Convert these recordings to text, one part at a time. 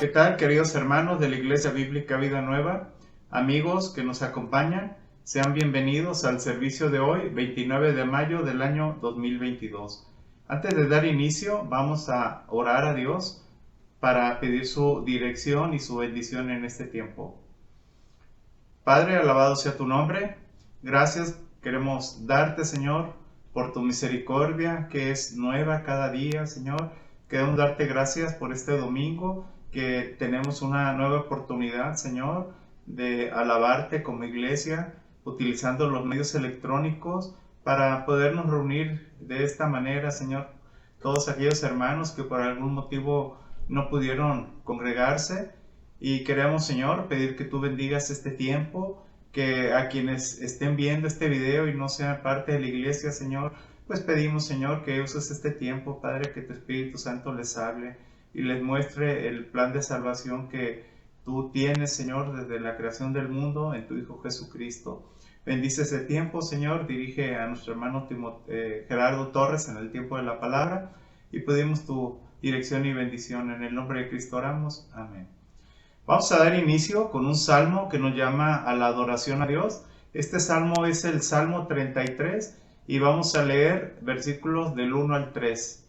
¿Qué tal, queridos hermanos de la Iglesia Bíblica Vida Nueva? Amigos que nos acompañan, sean bienvenidos al servicio de hoy, 29 de mayo del año 2022. Antes de dar inicio, vamos a orar a Dios para pedir su dirección y su bendición en este tiempo. Padre, alabado sea tu nombre. Gracias queremos darte, Señor, por tu misericordia que es nueva cada día, Señor. Queremos darte gracias por este domingo, que tenemos una nueva oportunidad, Señor, de alabarte como iglesia, utilizando los medios electrónicos para podernos reunir de esta manera, Señor. Todos aquellos hermanos que por algún motivo no pudieron congregarse, y queremos, Señor, pedir que tú bendigas este tiempo, que a quienes estén viendo este video y no sean parte de la iglesia, Señor, pues pedimos, Señor, que uses este tiempo, Padre, que tu Espíritu Santo les hable y les muestre el plan de salvación que tú tienes, Señor, desde la creación del mundo en tu Hijo Jesucristo. Bendice ese tiempo, Señor. Dirige a nuestro hermano Gerardo Torres en el tiempo de la palabra, y pedimos tu dirección y bendición. En el nombre de Cristo oramos. Amén. Vamos a dar inicio con un salmo que nos llama a la adoración a Dios. Este salmo es el Salmo 33 y vamos a leer versículos del 1 al 3.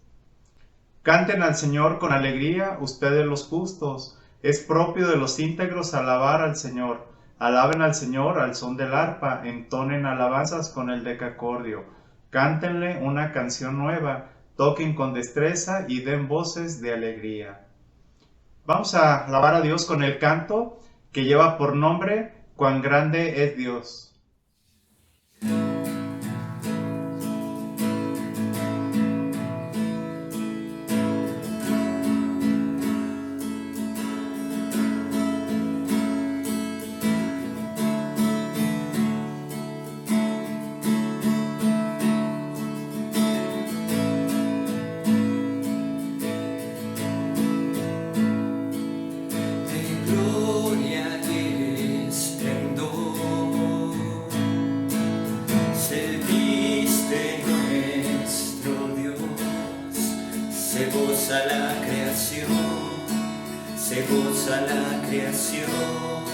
Canten al Señor con alegría, ustedes los justos. Es propio de los íntegros alabar al Señor. Alaben al Señor al son del arpa, entonen alabanzas con el decacordio. Cántenle una canción nueva, toquen con destreza y den voces de alegría. Vamos a alabar a Dios con el canto que lleva por nombre Cuán grande es Dios. Se goza la creación,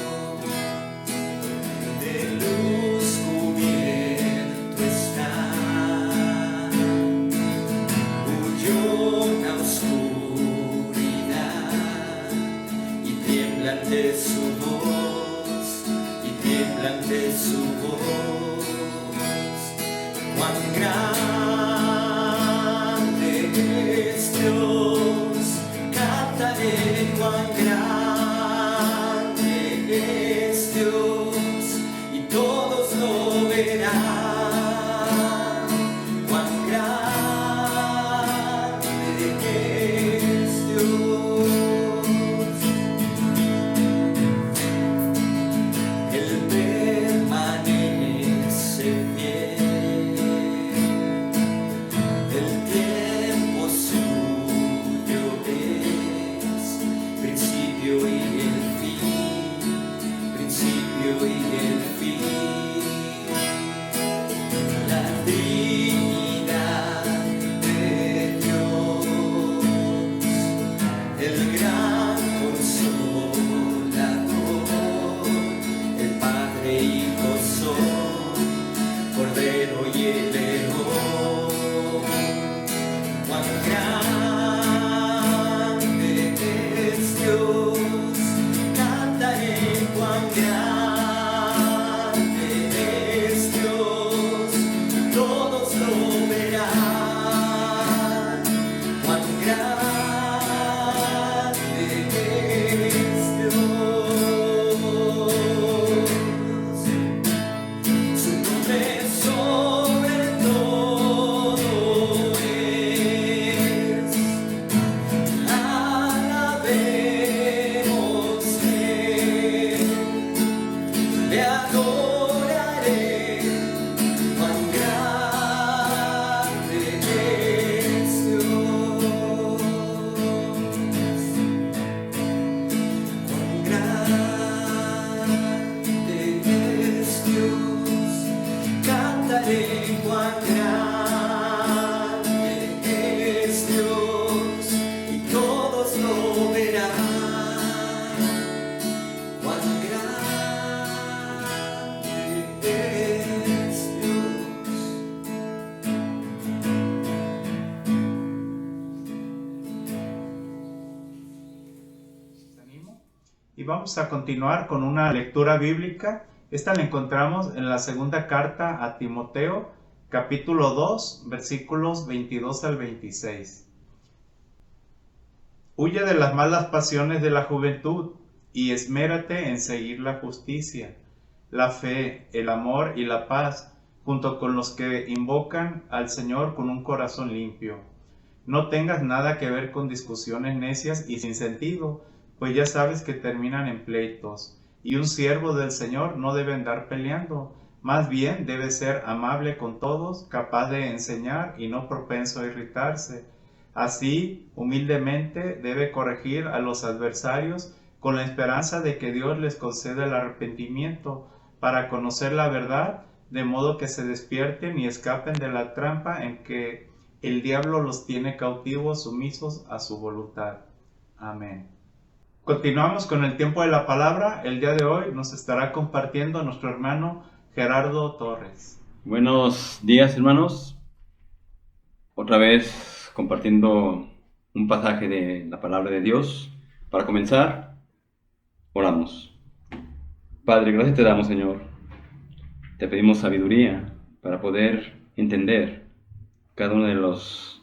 de luz cubierto está, huyó la oscuridad y tiembla ante su voz, cuán grande es Dios. Cantaré cuán grande es Dios y todos lo verán. Cuán grande es Dios. Él permanece fiel. El tiempo suyo es principio y el fin, la Trinidad de Dios, el gran consolador, el Padre, Hijo, Son, Cordero y el León. Cuán grande es Dios, cantaré cuán grande es Dios, todos lo verán. Cuán grande es Dios, su nombre sobre todo es. Alabémosle, le adoraré, cuán grande es Dios, cuán grande es Dios, cantaré cuán grande es Dios y todos lo verán. Y vamos a continuar con una lectura bíblica. Esta la encontramos en la segunda carta a Timoteo, capítulo 2, versículos 22 al 26. Huye de las malas pasiones de la juventud y esmérate en seguir la justicia, la fe, el amor y la paz, junto con los que invocan al Señor con un corazón limpio. No tengas nada que ver con discusiones necias y sin sentido, pues ya sabes que terminan en pleitos. Y un siervo del Señor no debe andar peleando, más bien debe ser amable con todos, capaz de enseñar y no propenso a irritarse. Así, humildemente, debe corregir a los adversarios con la esperanza de que Dios les conceda el arrepentimiento para conocer la verdad, de modo que se despierten y escapen de la trampa en que el diablo los tiene cautivos, sumisos a su voluntad. Amén. Continuamos con el tiempo de la palabra. El día de hoy nos estará compartiendo nuestro hermano Gerardo Torres. Buenos días, hermanos. Otra vez compartiendo un pasaje de la palabra de Dios. Para comenzar, oramos. Padre, gracias te damos, Señor. Te pedimos sabiduría para poder entender cada una de las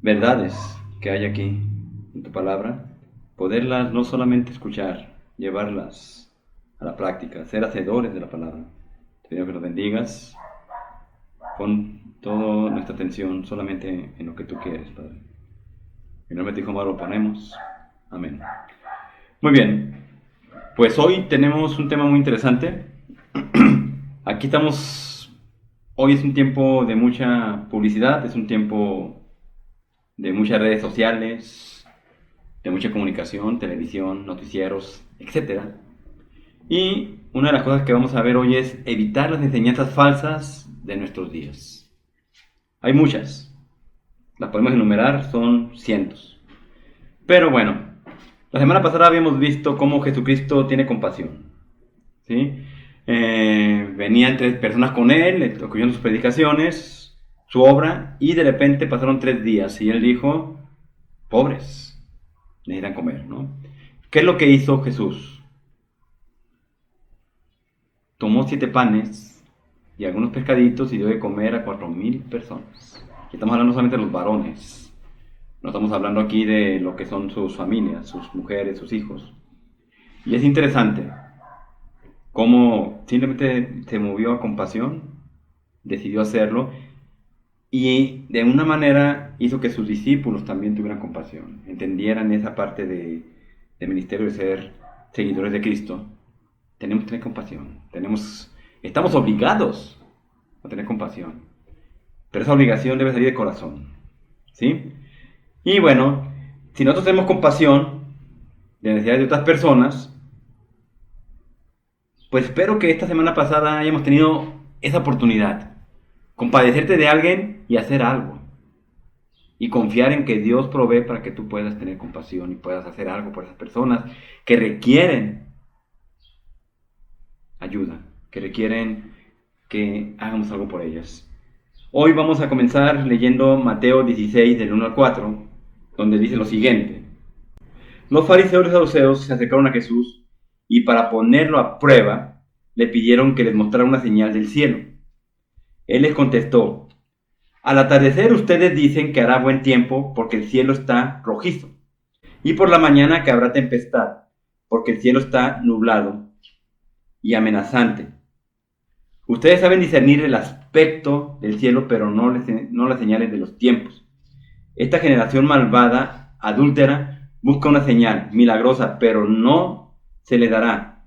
verdades que hay aquí en tu palabra, poderlas no solamente escuchar, llevarlas a la práctica, ser hacedores de la palabra. Te pido que nos bendigas, pon toda nuestra atención solamente en lo que tú quieres, Padre. En nombre de tu Hijo lo ponemos. Amén. Muy bien, pues hoy tenemos un tema muy interesante. Aquí estamos, hoy es un tiempo de mucha publicidad, es un tiempo de muchas redes sociales, de mucha comunicación, televisión, noticieros, etc. Y una de las cosas que vamos a ver hoy es evitar las enseñanzas falsas de nuestros días. Hay muchas, las podemos enumerar, son cientos. Pero bueno, la semana pasada habíamos visto cómo Jesucristo tiene compasión, ¿sí? Venían 3 personas con él, escucharon sus predicaciones, su obra, y de repente pasaron 3 días y él dijo: pobres, necesitan comer, ¿no? ¿Qué es lo que hizo Jesús? Tomó 7 panes y algunos pescaditos y dio de comer a 4,000 personas. Aquí estamos hablando solamente de los varones. No estamos hablando aquí de lo que son sus familias, sus mujeres, sus hijos. Y es interesante cómo simplemente se movió a compasión, decidió hacerlo, y de una manera hizo que sus discípulos también tuvieran compasión, entendieran esa parte de ministerio de ser seguidores de Cristo. Tenemos que tener compasión, estamos obligados a tener compasión, pero esa obligación debe salir de corazón, ¿sí? Y bueno, si nosotros tenemos compasión de necesidades de otras personas, pues espero que esta semana pasada hayamos tenido esa oportunidad, compadecerte de alguien y hacer algo, y confiar en que Dios provee para que tú puedas tener compasión y puedas hacer algo por esas personas que requieren ayuda, que requieren que hagamos algo por ellas. Hoy vamos a comenzar leyendo Mateo 16 del 1 al 4, donde dice lo siguiente: los fariseos y saduceos se acercaron a Jesús y para ponerlo a prueba le pidieron que les mostrara una señal del cielo. Él les contestó: al atardecer ustedes dicen que hará buen tiempo porque el cielo está rojizo, y por la mañana que habrá tempestad porque el cielo está nublado y amenazante. Ustedes saben discernir el aspecto del cielo, pero no las señales de los tiempos. Esta generación malvada, adúltera, busca una señal milagrosa, pero no se le dará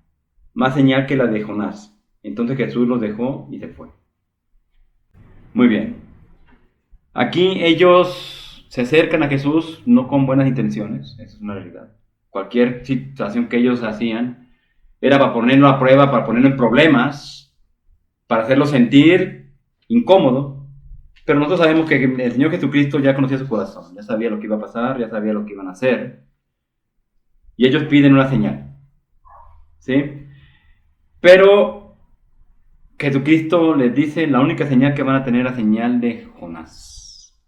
más señal que la de Jonás. Entonces Jesús los dejó y se fue. Muy bien. Aquí ellos se acercan a Jesús no con buenas intenciones, eso es una realidad. Cualquier situación que ellos hacían era para ponerlo a prueba, para ponerlo en problemas, para hacerlo sentir incómodo. Pero nosotros sabemos que el Señor Jesucristo ya conocía su corazón, ya sabía lo que iba a pasar, ya sabía lo que iban a hacer. Y ellos piden una señal, ¿sí? Pero Jesucristo les dice: la única señal que van a tener es la señal de Jonás.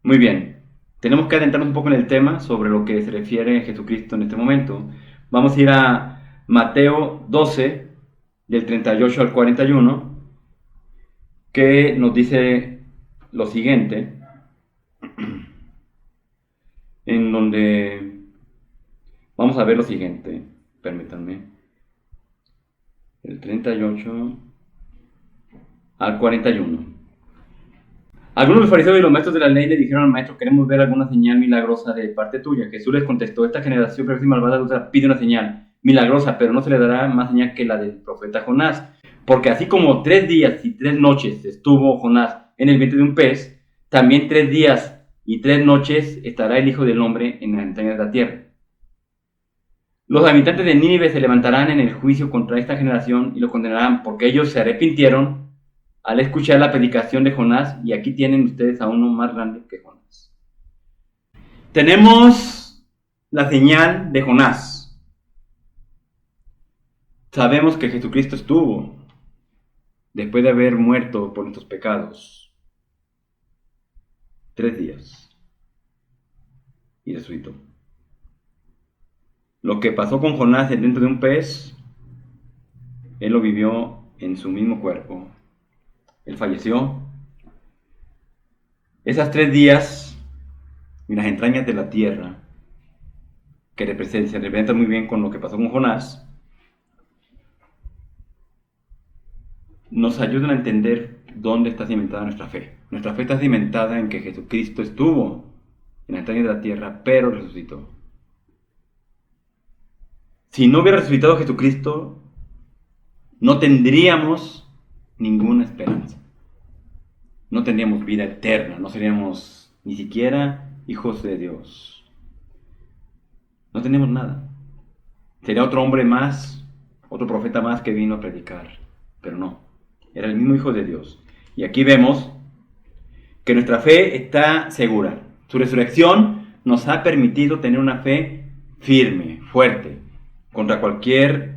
Muy bien, tenemos que adentrarnos un poco en el tema sobre lo que se refiere a Jesucristo en este momento. Vamos a ir a Mateo 12, del 38 al 41, que nos dice lo siguiente, en donde vamos a ver lo siguiente, permítanme, el 38 al 41. Algunos de los fariseos y los maestros de la ley le dijeron al maestro: queremos ver alguna señal milagrosa de parte tuya. Jesús les contestó: esta generación perversa y malvada pide una señal milagrosa, pero no se le dará más señal que la del profeta Jonás. Porque así como 3 días y 3 noches estuvo Jonás en el vientre de un pez, también 3 días y 3 noches estará el Hijo del Hombre en las entrañas de la tierra. Los habitantes de Nínive se levantarán en el juicio contra esta generación y lo condenarán, porque ellos se arrepintieron al escuchar la predicación de Jonás, y aquí tienen ustedes a uno más grande que Jonás. Tenemos la señal de Jonás. Sabemos que Jesucristo estuvo, después de haber muerto por nuestros pecados, 3 días y resucitó. Lo que pasó con Jonás dentro de un pez, él lo vivió en su mismo cuerpo. Él falleció. Esas 3 días en las entrañas de la tierra, que se representa muy bien con lo que pasó con Jonás, nos ayudan a entender dónde está cimentada nuestra fe. Nuestra fe está cimentada en que Jesucristo estuvo en las entrañas de la tierra, pero resucitó. Si no hubiera resucitado Jesucristo, no tendríamos ninguna esperanza. No tendríamos vida eterna, no seríamos ni siquiera hijos de Dios. No tendríamos nada. Sería otro hombre más, otro profeta más que vino a predicar, pero no, era el mismo Hijo de Dios. Y aquí vemos que nuestra fe está segura. Su resurrección nos ha permitido tener una fe firme, fuerte, contra cualquier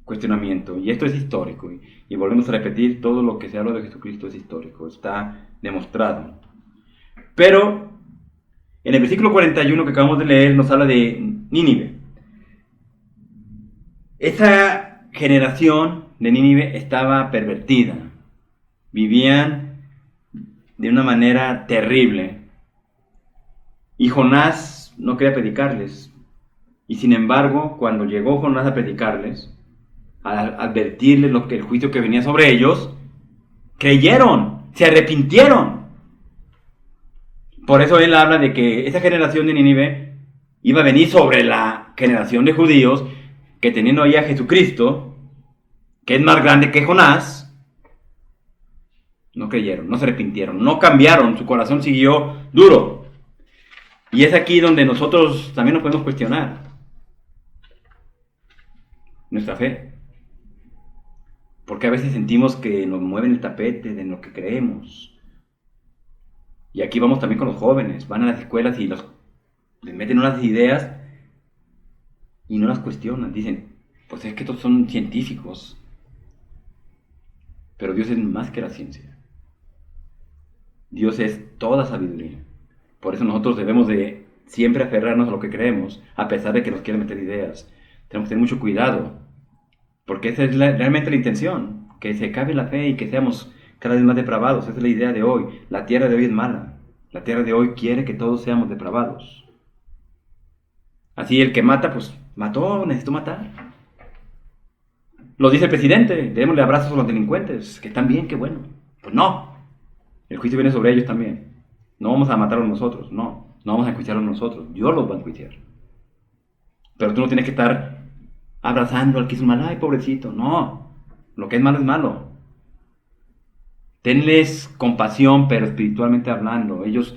cuestionamiento. Y esto es histórico. Y volvemos a repetir, todo lo que se habla de Jesucristo es histórico, está demostrado. Pero en el versículo 41 que acabamos de leer nos habla de Nínive. Esa generación de Nínive estaba pervertida. Vivían de una manera terrible. Y Jonás no quería predicarles. Y sin embargo, cuando llegó Jonás a predicarles, a advertirles el juicio que venía sobre ellos, creyeron, se arrepintieron. Por eso él habla de que esa generación de Nínive iba a venir sobre la generación de judíos, que teniendo ahí a Jesucristo, que es más grande que Jonás, no creyeron, no se arrepintieron, no cambiaron, su corazón siguió duro. Y es aquí donde nosotros también nos podemos cuestionar nuestra fe. Porque a veces sentimos que nos mueven el tapete de lo que creemos. Y aquí vamos también con los jóvenes. Van a las escuelas y les meten unas ideas y no las cuestionan. Dicen, pues es que estos son científicos. Pero Dios es más que la ciencia. Dios es toda sabiduría. Por eso nosotros debemos de siempre aferrarnos a lo que creemos, a pesar de que nos quieran meter ideas. Tenemos que tener mucho cuidado, porque esa es realmente la intención, que se acabe la fe y que seamos cada vez más depravados. Esa es la idea de hoy. La tierra de hoy es mala. La tierra de hoy quiere que todos seamos depravados. Así el que mata, pues mató, necesitó matar. Lo dice el presidente, démosle abrazos a los delincuentes, que están bien, qué bueno. Pues no, el juicio viene sobre ellos también. No vamos a matarlos nosotros, no vamos a enjuiciarlos nosotros, Dios los va a enjuiciar. Pero tú no tienes que estar abrazando al que es malo, ay pobrecito, no, lo que es malo es malo. Tenles compasión, pero espiritualmente hablando, ellos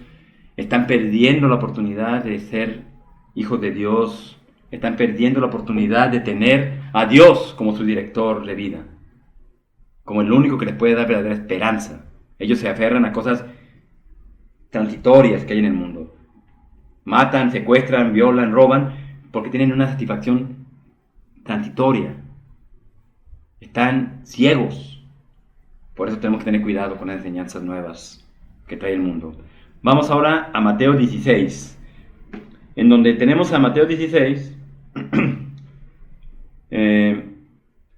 están perdiendo la oportunidad de ser hijos de Dios, están perdiendo la oportunidad de tener a Dios como su director de vida, como el único que les puede dar verdadera esperanza. Ellos se aferran a cosas transitorias que hay en el mundo. Matan, secuestran, violan, roban, porque tienen una satisfacción transitoria. Están ciegos. Por eso tenemos que tener cuidado con las enseñanzas nuevas que trae el mundo. Vamos ahora a Mateo 16, en donde tenemos a Mateo 16.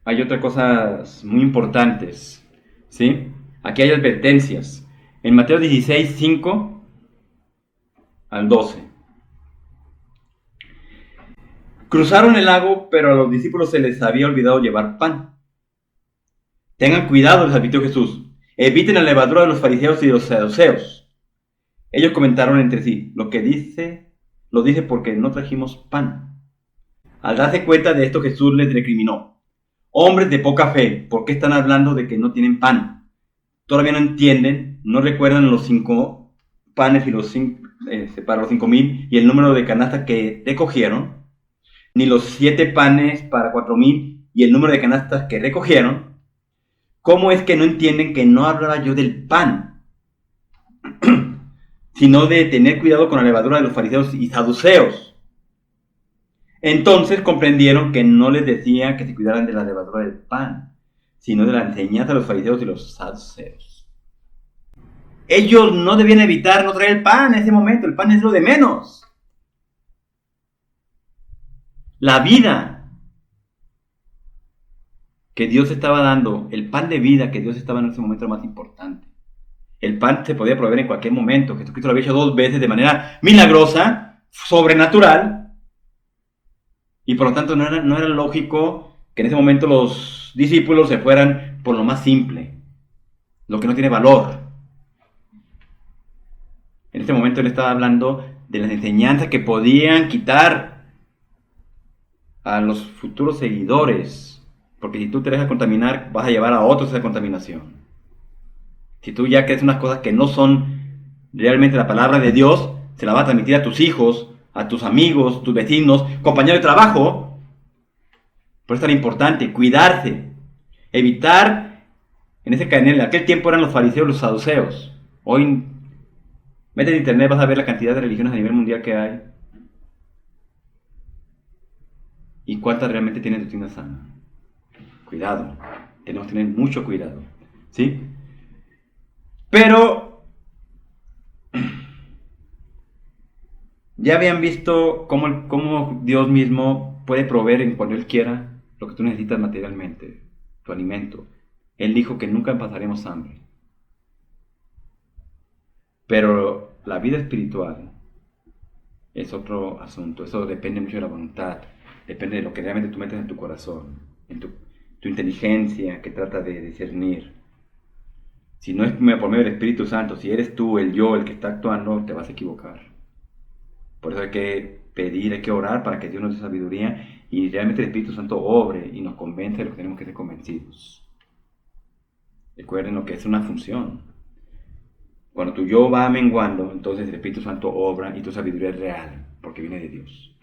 Hay otras cosas muy importantes, ¿sí? Aquí hay advertencias. En Mateo 16, 5 al 12. Cruzaron el lago, pero a los discípulos se les había olvidado llevar pan. Tengan cuidado, les advirtió Jesús. Eviten la levadura de los fariseos y de los saduceos. Ellos comentaron entre sí, lo dice porque no trajimos pan. Al darse cuenta de esto, Jesús les recriminó: hombres de poca fe, ¿por qué están hablando de que no tienen pan? Todavía no entienden, no recuerdan los 5 panes y para los 5,000 y el número de canastas que recogieron, ni los 7 panes para 4,000 y el número de canastas que recogieron. ¿Cómo es que no entienden que no hablaba yo del pan, sino de tener cuidado con la levadura de los fariseos y saduceos? Entonces comprendieron que no les decía que se cuidaran de la levadura del pan, sino de la enseñanza de los fariseos y los saduceos. Ellos no debían evitar no traer el pan en ese momento. El pan es lo de menos. La vida que Dios estaba dando, el pan de vida que Dios estaba en ese momento, era más importante. El pan se podía proveer en cualquier momento. Jesucristo lo había hecho 2 veces de manera milagrosa, sobrenatural, y por lo tanto no era lógico que en ese momento los discípulos se fueran por lo más simple, lo que no tiene valor. En este momento él estaba hablando de las enseñanzas que podían quitar a los futuros seguidores, porque si tú te dejas contaminar, vas a llevar a otros a esa contaminación. Si tú ya crees unas cosas que no son realmente la palabra de Dios, se la vas a transmitir a tus hijos, a tus amigos, tus vecinos, compañeros de trabajo. Por eso es tan importante cuidarse, evitar en aquel tiempo eran los fariseos, los saduceos. Hoy, vete en internet, vas a ver la cantidad de religiones a nivel mundial que hay. ¿Y cuántas realmente tienen doctrina sana? Cuidado, tenemos que tener mucho cuidado, ¿sí? Pero ya habían visto cómo Dios mismo puede proveer en cuando Él quiera lo que tú necesitas materialmente, tu alimento. Él dijo que nunca pasaremos hambre. Pero la vida espiritual es otro asunto. Eso depende mucho de la voluntad. Depende de lo que realmente tú metes en tu corazón, en tu inteligencia que trata de discernir. Si no es por medio del Espíritu Santo, si eres tú, el yo, el que está actuando, te vas a equivocar. Por eso hay que pedir, hay que orar para que Dios nos dé sabiduría y realmente el Espíritu Santo obre y nos convence de lo que tenemos que ser convencidos. Recuerden lo que es una función. Cuando tu yo va menguando, entonces el Espíritu Santo obra y tu sabiduría es real, porque viene de Dios.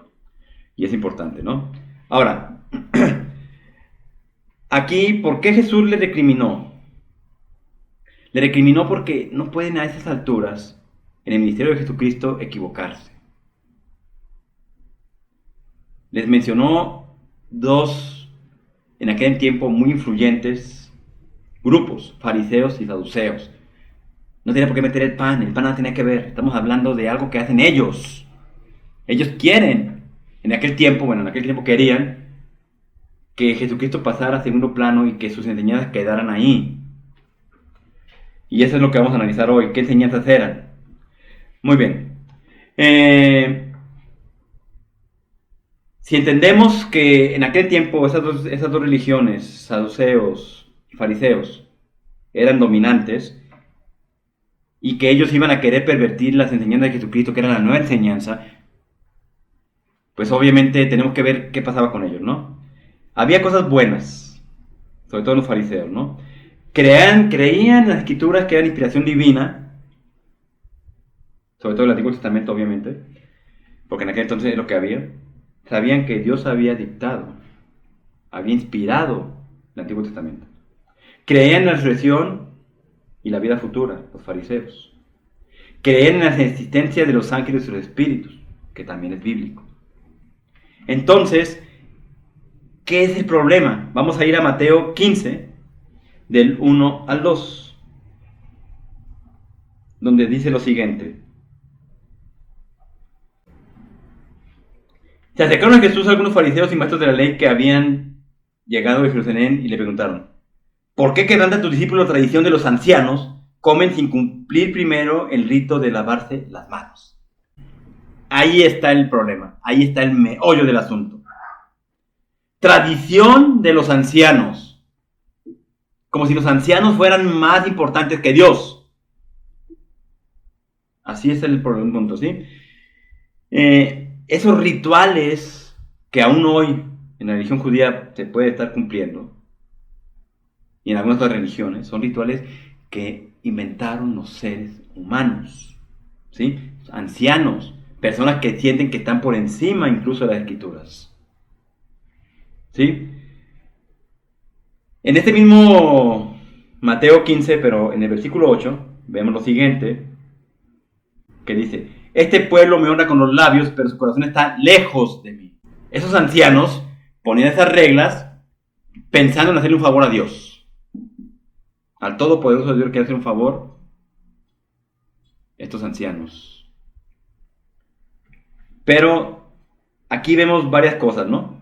Y es importante, ¿no? Ahora, aquí, ¿por qué Jesús le recriminó? Le recriminó porque no pueden a esas alturas, en el ministerio de Jesucristo, equivocarse. Les mencionó 2, en aquel tiempo, muy influyentes grupos, fariseos y saduceos. No tenía por qué meter el pan nada tenía que ver. Estamos hablando de algo que hacen ellos. Ellos quieren. En aquel tiempo querían que Jesucristo pasara a segundo plano y que sus enseñanzas quedaran ahí. Y eso es lo que vamos a analizar hoy. ¿Qué enseñanzas eran? Muy bien. Si entendemos que en aquel tiempo esas dos religiones, saduceos y fariseos, eran dominantes y que ellos iban a querer pervertir las enseñanzas de Jesucristo, que era la nueva enseñanza, pues obviamente tenemos que ver qué pasaba con ellos, ¿no? Había cosas buenas, sobre todo los fariseos, ¿no? Creían en las escrituras que eran inspiración divina, sobre todo el Antiguo Testamento, obviamente, porque en aquel entonces es lo que había. Sabían que Dios había dictado, había inspirado el Antiguo Testamento. Creían en la resurrección y la vida futura, los fariseos. Creían en la existencia de los ángeles y los espíritus, que también es bíblico. Entonces, ¿qué es el problema? Vamos a ir a Mateo 15, del 1 al 2, donde dice lo siguiente. Se acercaron a Jesús algunos fariseos y maestros de la ley que habían llegado de Jerusalén y le preguntaron: ¿por qué, quebranta tus discípulos la tradición de los ancianos, comen sin cumplir primero el rito de lavarse las manos? Ahí está el problema, ahí está el meollo del asunto. Tradición de los ancianos, como si los ancianos fueran más importantes que Dios. Así es el punto, ¿sí? Esos rituales que aún hoy en la religión judía se puede estar cumpliendo, y en algunas otras religiones, son rituales que inventaron los seres humanos, ¿sí? Ancianos, personas que sienten que están por encima incluso de las escrituras, ¿sí? En este mismo Mateo 15, pero en el versículo 8, vemos lo siguiente, que dice: este pueblo me honra con los labios, pero su corazón está lejos de mí. Esos ancianos ponían esas reglas pensando en hacerle un favor a Dios. Al todopoderoso Dios quiere hacer un favor estos ancianos. Pero aquí vemos varias cosas, ¿no?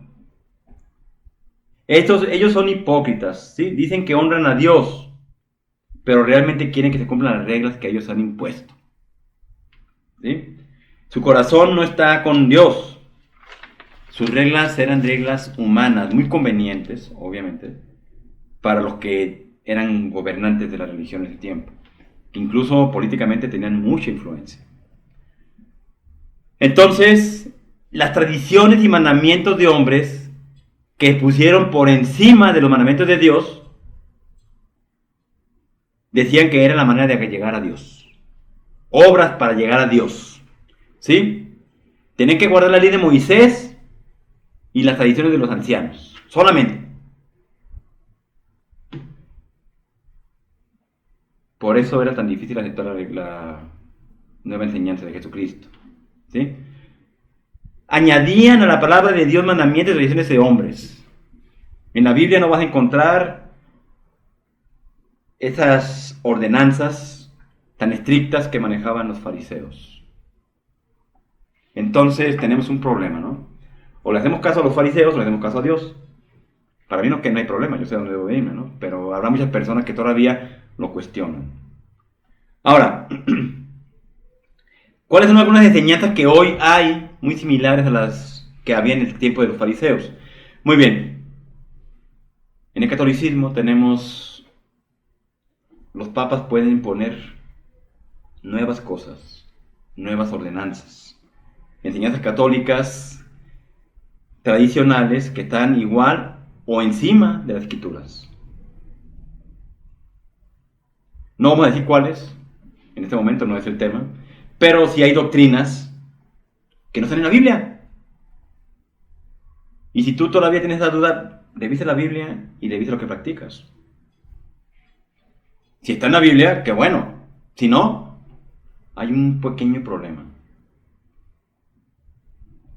Ellos son hipócritas, ¿sí? Dicen que honran a Dios, pero realmente quieren que se cumplan las reglas que ellos han impuesto, ¿sí? Su corazón no está con Dios. Sus reglas eran reglas humanas, muy convenientes, obviamente, para los que eran gobernantes de las religiones del tiempo, que incluso políticamente tenían mucha influencia. Entonces, las tradiciones y mandamientos de hombres que pusieron por encima de los mandamientos de Dios, decían que era la manera de llegar a Dios. Obras para llegar a Dios, ¿sí? Tenían que guardar la ley de Moisés y las tradiciones de los ancianos, solamente. Por eso era tan difícil aceptar la nueva enseñanza de Jesucristo, ¿sí? Añadían a la palabra de Dios mandamientos y tradiciones de hombres. En la Biblia no vas a encontrar esas ordenanzas tan estrictas que manejaban los fariseos. Entonces tenemos un problema, ¿no? O le hacemos caso a los fariseos o le hacemos caso a Dios. Para mí no hay problema, yo sé dónde debo irme, ¿no? Pero habrá muchas personas que todavía lo cuestionan. Ahora, ¿cuáles son algunas enseñanzas que hoy hay muy similares a las que había en el tiempo de los fariseos? Muy bien. En el catolicismo tenemos: los papas pueden imponer nuevas cosas, nuevas ordenanzas, enseñanzas católicas tradicionales que están igual o encima de las escrituras. No vamos a decir cuáles, en este momento no es el tema, pero sí hay doctrinas que no están en la Biblia. Y si tú todavía tienes la duda, revisa la Biblia y revisa lo que practicas. Si está en la Biblia, qué bueno. Si no, hay un pequeño problema.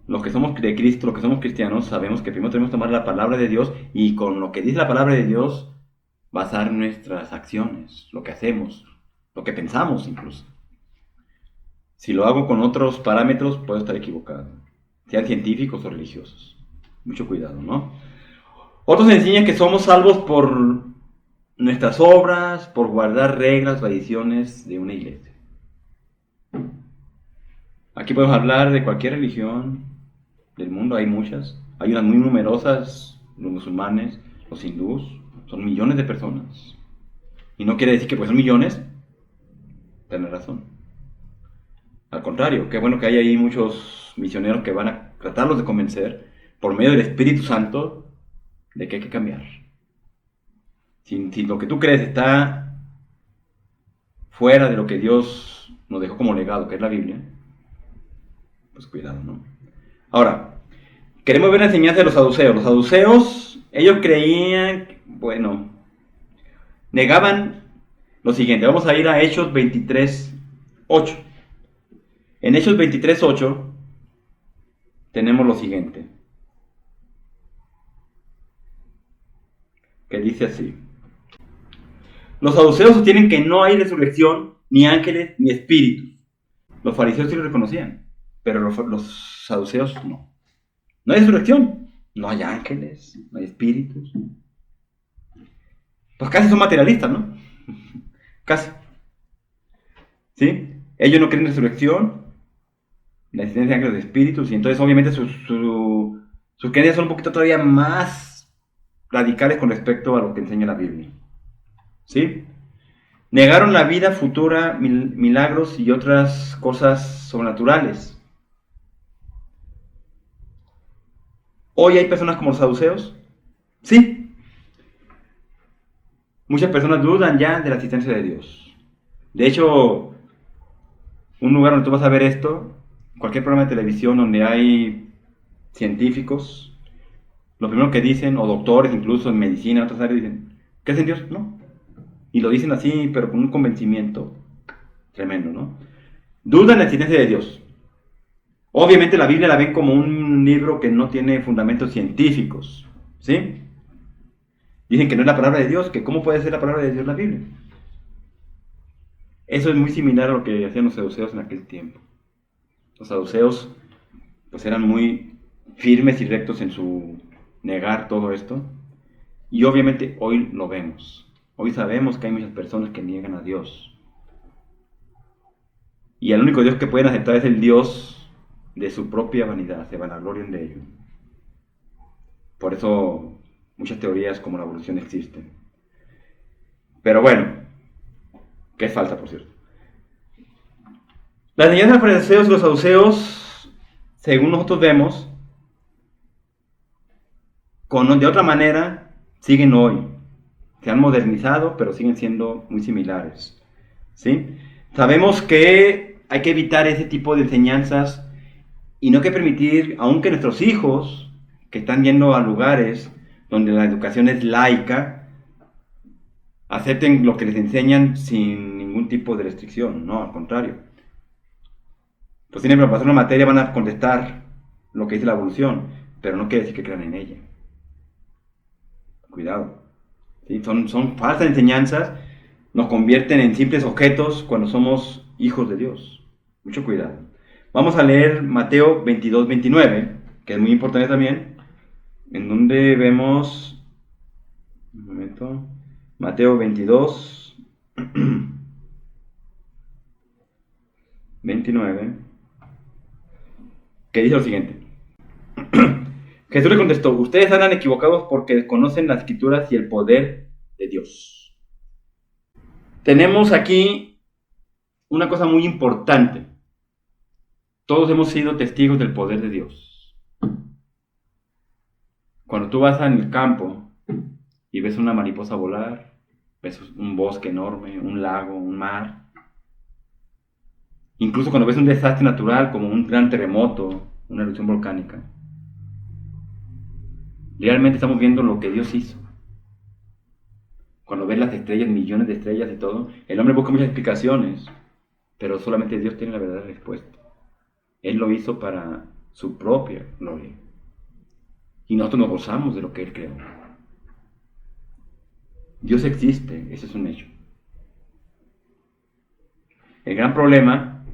Los que somos de Cristo, los que somos cristianos, sabemos que primero tenemos que tomar la palabra de Dios y con lo que dice la palabra de Dios basar nuestras acciones, lo que hacemos, lo que pensamos incluso. Si lo hago con otros parámetros, puedo estar equivocado, sean científicos o religiosos. Mucho cuidado, ¿no? Otros enseñan que somos salvos por nuestras obras, por guardar reglas, tradiciones de una iglesia. Aquí podemos hablar de cualquier religión del mundo, hay muchas. Hay unas muy numerosas, los musulmanes, los hindús, son millones de personas. Y no quiere decir que pues son millones, tienen razón. Al contrario, qué bueno que hay ahí muchos misioneros que van a tratarlos de convencer por medio del Espíritu Santo de que hay que cambiar. Si lo que tú crees está fuera de lo que Dios nos dejó como legado, que es la Biblia, pues cuidado, ¿no? Ahora, queremos ver la enseñanza de los saduceos. Los saduceos, ellos creían, negaban lo siguiente. Vamos a ir a Hechos 23:8. En Hechos 23:8 tenemos lo siguiente, que dice así: los saduceos sostienen que no hay resurrección, ni ángeles, ni espíritus. Los fariseos sí lo reconocían, pero los saduceos no. No hay resurrección, no hay ángeles, no hay espíritus. Pues casi son materialistas, ¿no? Casi. ¿Sí? Ellos no creen en resurrección, la existencia de ángeles de espíritus, y entonces obviamente sus creencias son un poquito todavía más radicales con respecto a lo que enseña la Biblia. ¿Sí? Negaron la vida futura, milagros y otras cosas sobrenaturales. Hoy hay personas como los saduceos. Sí. Muchas personas dudan ya de la existencia de Dios. De hecho, un lugar donde tú vas a ver esto, cualquier programa de televisión donde hay científicos, lo primero que dicen, o doctores incluso en medicina, otras áreas, dicen, ¿crees en Dios? No. Y lo dicen así, pero con un convencimiento tremendo, ¿no? Dudan de la existencia de Dios. Obviamente la Biblia la ven como un libro que no tiene fundamentos científicos, ¿sí? Dicen que no es la palabra de Dios, que ¿cómo puede ser la palabra de Dios la Biblia? Eso es muy similar a lo que hacían los saduceos en aquel tiempo. Los saduceos pues eran muy firmes y rectos en su negar todo esto. Y obviamente hoy lo vemos. Hoy sabemos que hay muchas personas que niegan a Dios. Y el único Dios que pueden aceptar es el Dios de su propia vanidad, se vanaglorian de ello. Por eso muchas teorías como la evolución existen. Pero bueno, ¿qué falta, por cierto? Las enseñanzas de los fariseos y los saduceos, según nosotros vemos, de otra manera, siguen hoy. Se han modernizado, pero siguen siendo muy similares. ¿Sí? Sabemos que hay que evitar ese tipo de enseñanzas y no hay que permitir, aunque nuestros hijos, que están yendo a lugares donde la educación es laica, acepten lo que les enseñan sin ningún tipo de restricción. No, al contrario. Pues tienen para pasar una materia, van a contestar lo que dice la evolución, pero no quiere decir que crean en ella. Cuidado. ¿Sí? Son falsas enseñanzas, nos convierten en simples objetos cuando somos hijos de Dios. Mucho cuidado. Vamos a leer Mateo 22, 29, que es muy importante también, en donde vemos, un momento, Mateo 22, 29, que dice lo siguiente. Jesús le contestó, ustedes andan equivocados porque desconocen las escrituras y el poder de Dios. Tenemos aquí una cosa muy importante. Todos hemos sido testigos del poder de Dios. Cuando tú vas en el campo y ves una mariposa volar, ves un bosque enorme, un lago, un mar, incluso cuando ves un desastre natural como un gran terremoto, una erupción volcánica, realmente estamos viendo lo que Dios hizo. Cuando ves las estrellas, millones de estrellas y todo, el hombre busca muchas explicaciones, pero solamente Dios tiene la verdadera respuesta. Él lo hizo para su propia gloria. Y nosotros nos gozamos de lo que Él creó. Dios existe, ese es un hecho. El gran problema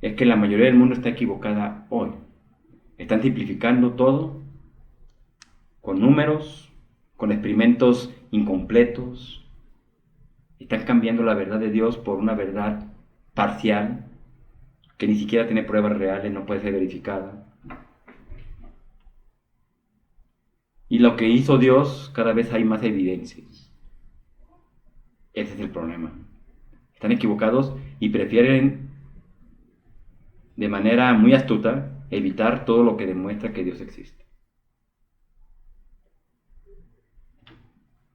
es que la mayoría del mundo está equivocada hoy. Están simplificando todo con números, con experimentos incompletos. Están cambiando la verdad de Dios por una verdad parcial que ni siquiera tiene pruebas reales, no puede ser verificada. Y lo que hizo Dios, cada vez hay más evidencias. Ese es el problema. Están equivocados y prefieren, de manera muy astuta, evitar todo lo que demuestra que Dios existe.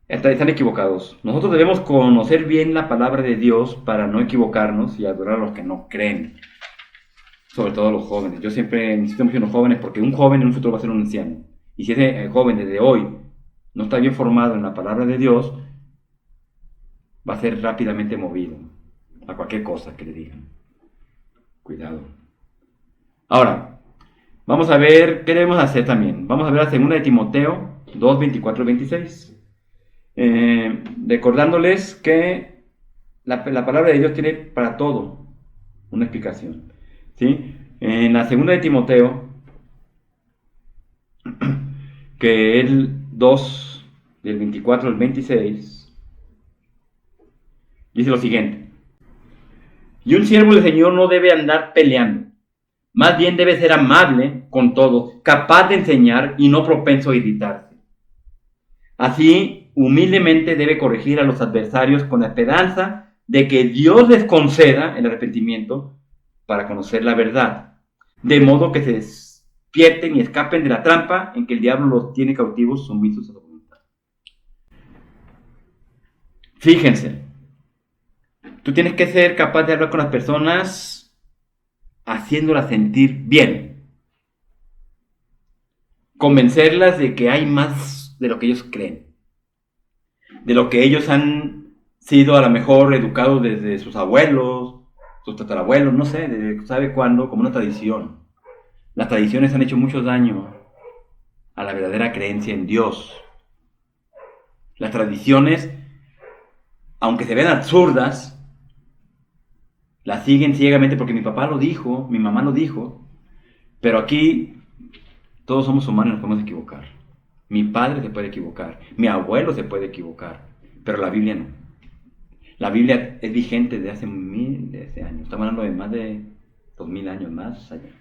Están equivocados. Nosotros debemos conocer bien la palabra de Dios para no equivocarnos y adorar a los que no creen. Sobre todo a los jóvenes. Yo siempre insisto mucho en los jóvenes porque un joven en un futuro va a ser un anciano. Y si ese joven desde hoy no está bien formado en la palabra de Dios, va a ser rápidamente movido a cualquier cosa que le digan. Cuidado. Ahora, vamos a ver qué debemos hacer también. Vamos a ver la segunda de Timoteo 2, 24 y 26. Recordándoles que la palabra de Dios tiene para todo una explicación. ¿Sí? En la segunda de Timoteo que el 2, del 24 al 26, dice lo siguiente: y un siervo del Señor no debe andar peleando, más bien debe ser amable con todos, capaz de enseñar y no propenso a irritarse. Así, humildemente debe corregir a los adversarios con la esperanza de que Dios les conceda el arrepentimiento para conocer la verdad, de modo que se despierten y escapen de la trampa en que el diablo los tiene cautivos, sumisos a su voluntad. Fíjense, tú tienes que ser capaz de hablar con las personas haciéndolas sentir bien, convencerlas de que hay más de lo que ellos creen, de lo que ellos han sido a lo mejor educados desde sus abuelos, sus tatarabuelos, no sé, desde sabe cuándo, como una tradición. Las tradiciones han hecho mucho daño a la verdadera creencia en Dios. Las tradiciones, aunque se ven absurdas, las siguen ciegamente porque mi papá lo dijo, mi mamá lo dijo, pero aquí todos somos humanos y nos podemos equivocar. Mi padre se puede equivocar, mi abuelo se puede equivocar, pero la Biblia no. La Biblia es vigente desde hace miles de años. Estamos hablando de más de 2000 años más allá.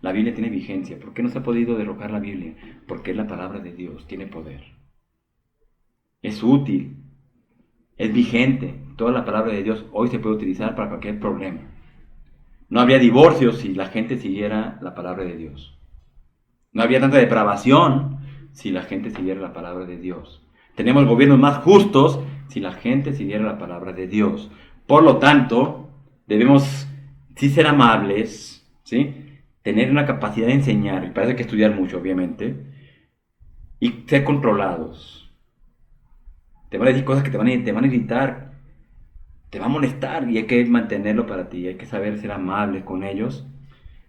La Biblia tiene vigencia. ¿Por qué no se ha podido derrocar la Biblia? Porque es la palabra de Dios, tiene poder. Es útil, es vigente. Toda la palabra de Dios hoy se puede utilizar para cualquier problema. No habría divorcios si la gente siguiera la palabra de Dios. No habría tanta depravación si la gente siguiera la palabra de Dios. Tenemos gobiernos más justos si la gente siguiera la palabra de Dios. Por lo tanto, debemos sí ser amables, ¿sí? Tener una capacidad de enseñar, y para eso hay que estudiar mucho, obviamente, y ser controlados. Te van a decir cosas que te van a irritar, te va a molestar, y hay que mantenerlo para ti. Hay que saber ser amables con ellos,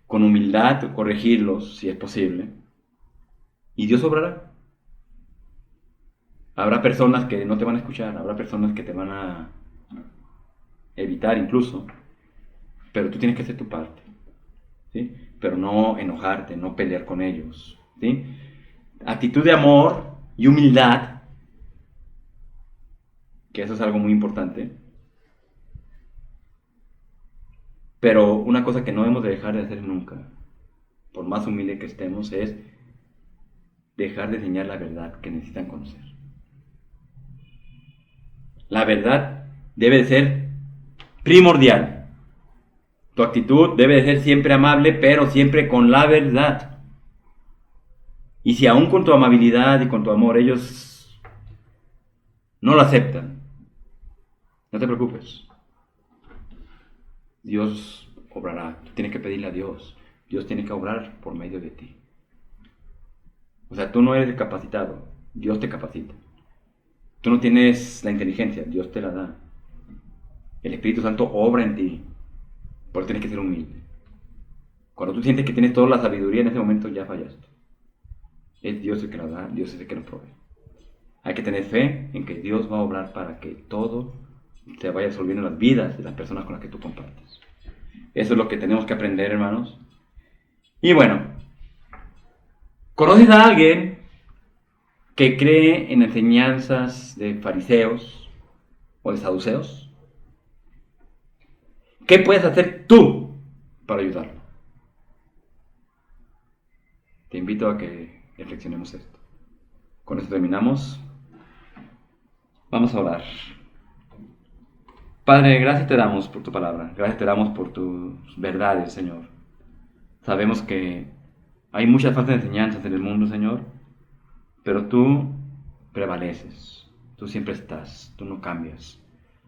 con humildad, corregirlos si es posible, y Dios obrará. Habrá personas que no te van a escuchar, habrá personas que te van a evitar incluso, pero tú tienes que hacer tu parte, ¿sí? Pero no enojarte, no pelear con ellos, ¿sí? Actitud de amor y humildad, que eso es algo muy importante, pero una cosa que no debemos de dejar de hacer nunca, por más humilde que estemos, es dejar de enseñar la verdad que necesitan conocer. La verdad debe de ser primordial. Tu actitud debe de ser siempre amable, pero siempre con la verdad. Y si aún con tu amabilidad y con tu amor ellos no lo aceptan, no te preocupes. Dios obrará. Tú tienes que pedirle a Dios. Dios tiene que obrar por medio de ti. O sea, tú no eres el capacitado. Dios te capacita. Tú no tienes la inteligencia, Dios te la da. El Espíritu Santo obra en ti. Por eso tienes que ser humilde. Cuando tú sientes que tienes toda la sabiduría, en ese momento ya fallaste. Es Dios el que nos da, Dios es el que nos provee. Hay que tener fe en que Dios va a obrar para que todo se vaya resolviendo en las vidas de las personas con las que tú compartes. Eso es lo que tenemos que aprender, hermanos. Y bueno, ¿conoces a alguien que cree en enseñanzas de fariseos o de saduceos? ¿Qué puedes hacer tú para ayudarlo? Te invito a que reflexionemos esto. Con esto terminamos. Vamos a orar. Padre, gracias te damos por tu palabra. Gracias te damos por tus verdades, Señor. Sabemos que hay muchas falsas enseñanzas en el mundo, Señor, pero tú prevaleces. Tú siempre estás. Tú no cambias.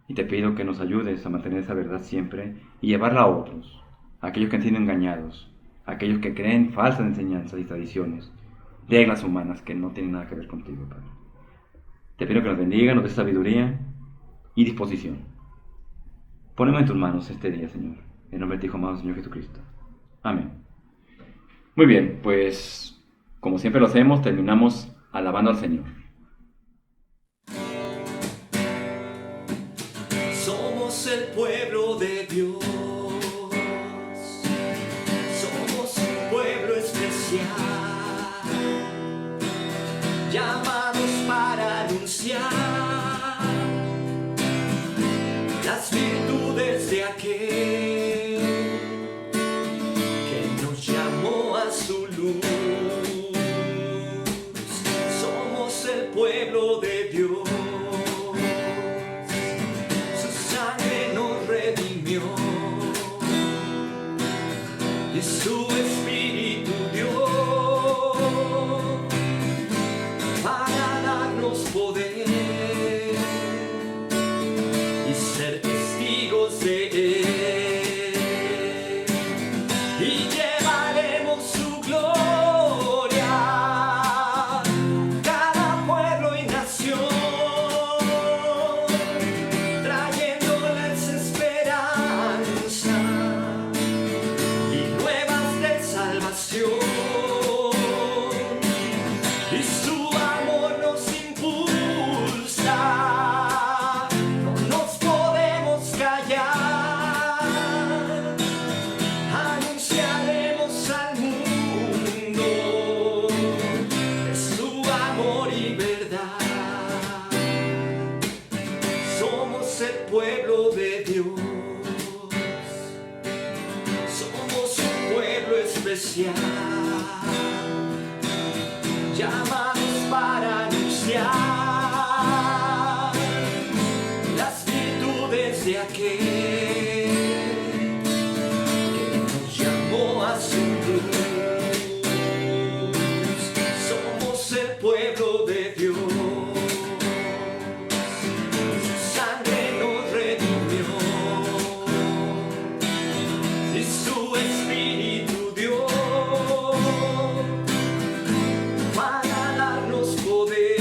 Y te pido que nos ayudes a mantener esa verdad siempre y llevarla a otros, a aquellos que han sido engañados, a aquellos que creen falsas enseñanzas y tradiciones, reglas humanas que no tienen nada que ver contigo, Padre. Te pido que nos bendiga, nos dé sabiduría y disposición. Ponemos en tus manos este día, Señor, en nombre de tu Hijo amado, Señor Jesucristo. Amén. Muy bien, pues como siempre lo hacemos, terminamos alabando al Señor. Somos el pueblo de Dios, somos un pueblo especial. llamados para anunciar las virtudes de aquel que nos llamó a su luz. Somos el pueblo de Dios. Su sangre nos redimió y su espíritu dio para darnos poder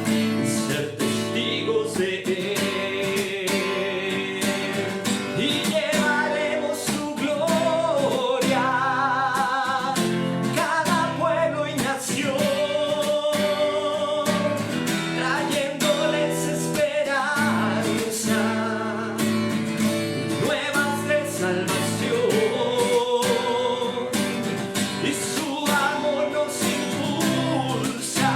y ser testigos de él, y llevaremos su gloria a cada pueblo y nación, trayéndoles esperanza, nuevas de salvación, y su amor nos impulsa.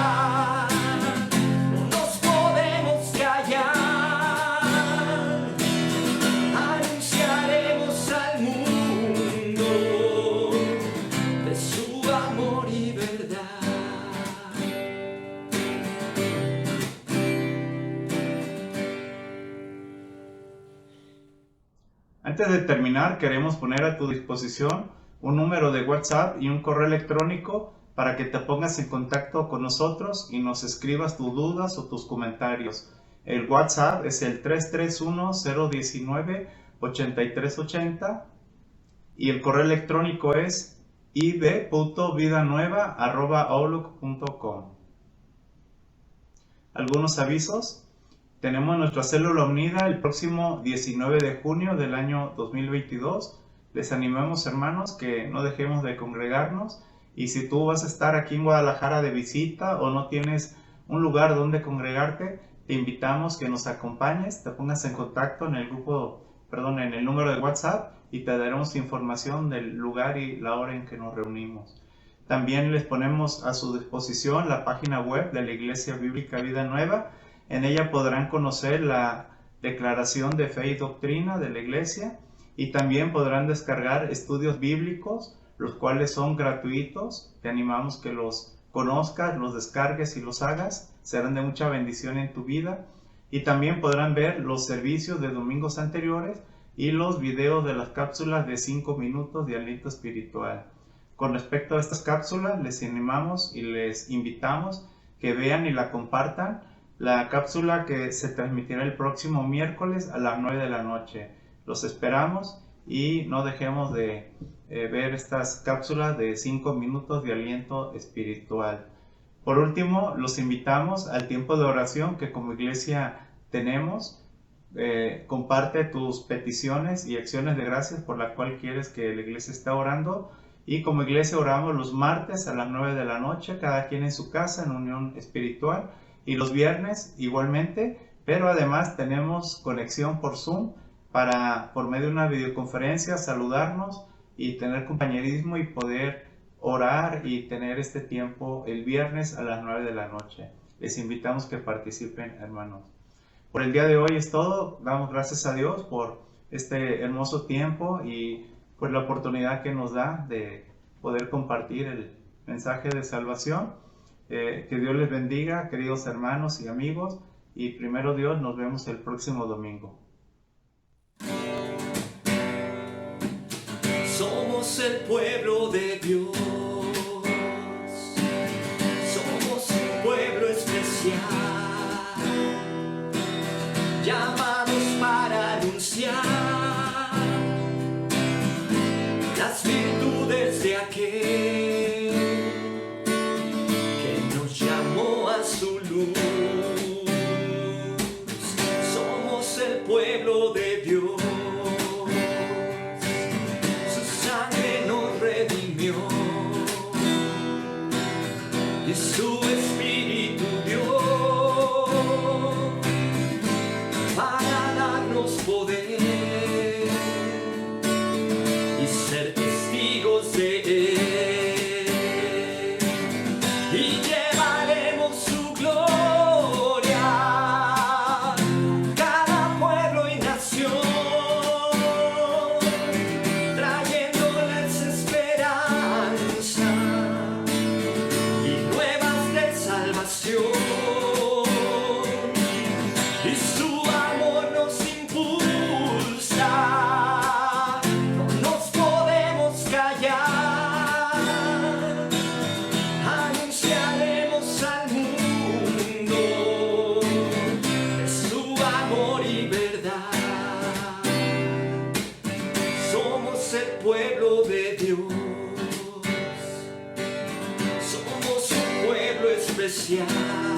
No nos podemos callar, anunciaremos al mundo de su amor y verdad. Antes de terminar, queremos poner a tu disposición un número de WhatsApp y un correo electrónico para que te pongas en contacto con nosotros y nos escribas tus dudas o tus comentarios. El WhatsApp es el 331-019-8380 y el correo electrónico es ib.vidanueva@outlook.com. Algunos avisos. Tenemos nuestra célula unida el próximo 19 de junio del año 2022. Les animamos, hermanos, que no dejemos de congregarnos, y si tú vas a estar aquí en Guadalajara de visita o no tienes un lugar donde congregarte, te invitamos que nos acompañes, te pongas en contacto en el en el número de WhatsApp, y te daremos información del lugar y la hora en que nos reunimos. También les ponemos a su disposición la página web de la Iglesia Bíblica Vida Nueva. En ella podrán conocer la declaración de fe y doctrina de la iglesia, y también podrán descargar estudios bíblicos, los cuales son gratuitos. Te animamos que los conozcas, los descargues y los hagas. Serán de mucha bendición en tu vida. Y también podrán ver los servicios de domingos anteriores y los videos de las cápsulas de 5 minutos de aliento espiritual. Con respecto a estas cápsulas, les animamos y les invitamos que vean y la compartan. La cápsula que se transmitirá el próximo miércoles a las 9 de la noche. Los esperamos, y no dejemos de ver estas cápsulas de 5 minutos de aliento espiritual. Por último, los invitamos al tiempo de oración que como iglesia tenemos. Comparte tus peticiones y acciones de gracias por la cual quieres que la iglesia esté orando. Y como iglesia oramos los martes a las 9 de la noche, cada quien en su casa, en unión espiritual. Y los viernes igualmente, pero además tenemos conexión por Zoom para, por medio de una videoconferencia, saludarnos y tener compañerismo y poder orar y tener este tiempo el viernes a las 9 de la noche. Les invitamos que participen, hermanos. Por el día de hoy es todo. Damos gracias a Dios por este hermoso tiempo y por la oportunidad que nos da de poder compartir el mensaje de salvación. Que Dios les bendiga, queridos hermanos y amigos, y primero Dios, nos vemos el próximo domingo. Somos el pueblo de Dios, somos un pueblo especial, llamados para anunciar las virtudes de aquel su luz. Somos el pueblo de Dios, su sangre nos redimió y su espíritu dio para darnos poder y ser testigos de él. Y llevaremos su gloria a cada pueblo y nación, trayéndoles esperanza, especial.